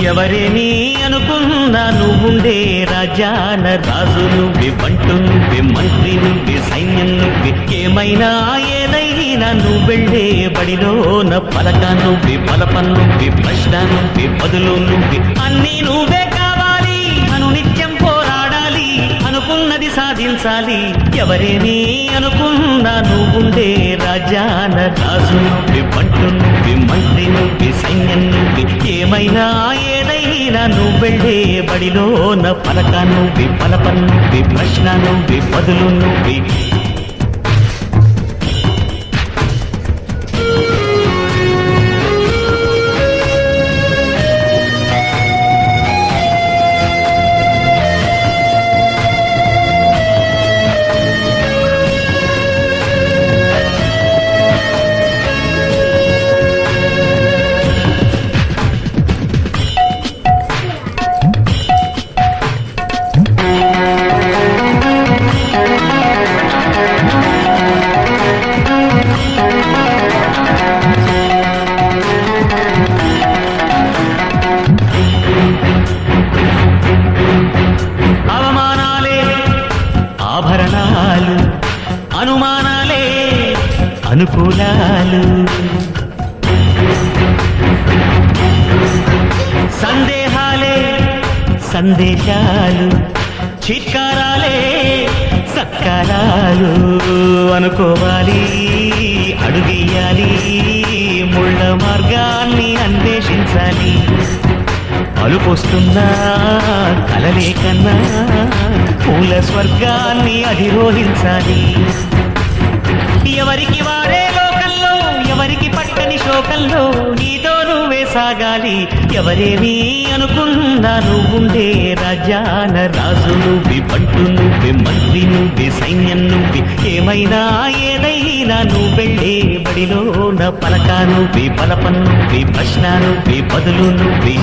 ఎవరేని అనుకున్నా నువ్వుండే రాజాన రాజు నువ్వే, బంటు నువ్వే, మంత్రి నువ్వే, సైన్యం నువ్వే, ఏమైనా ఏదైనా నువ్వెళ్ళే బడిలోన పలక నువ్వే, పలపన్ నువ్వే, ప్రశ్న నువ్వే, బదులు నువ్వే, అన్నీ నువ్వే కావాలి. అనునిత్యం పోరాడాలి, అనుకున్నది సాధించాలి. ఎవరేని అనుకున్నా నువ్వుండే రాజాన రాజు నువ్వే, బంటు నువ్వే, మంత్రి నువ్వే, సైన్యం నువ్వే, ఏమైనా ఏదైనా నువ్వెళ్ళే బడిలోన పలక నువ్వే, పలపన్ నువ్వే, ప్రశ్న నువ్వే, బదులు నువ్వే. ఆభరణాలు, అనుమానాలే అనుకూలాలు, సందేహాలే సందేశాలు, చిత్కారాలే సత్కారాలు. అనుకోవాలి, అడుగేయాలి, ముళ్ళ మార్గాన్ని అన్వేషించాలి. అలుపొస్తున్నా కలలే కన్నా పూల స్వర్గాన్ని అధిరోహించాలి. ఎవరికి వారే లోకంలో, ఎవరికి పట్టని శోకంలో నీతో నువ్వే సాగాలి. ఎవరేమీ అనుకున్నా నువ్వుండే రాజాన రాజు నువ్వే, బంటు నువ్వే, మంత్రి నువ్వే, సైన్యం నువ్వే, ఏమైనా ఏదైనా నువ్వెళ్ళే బడిలోన పలక నువ్వే, పలపన్ నువ్వే, ప్రశ్న నువ్వే, బదులు నువ్వే.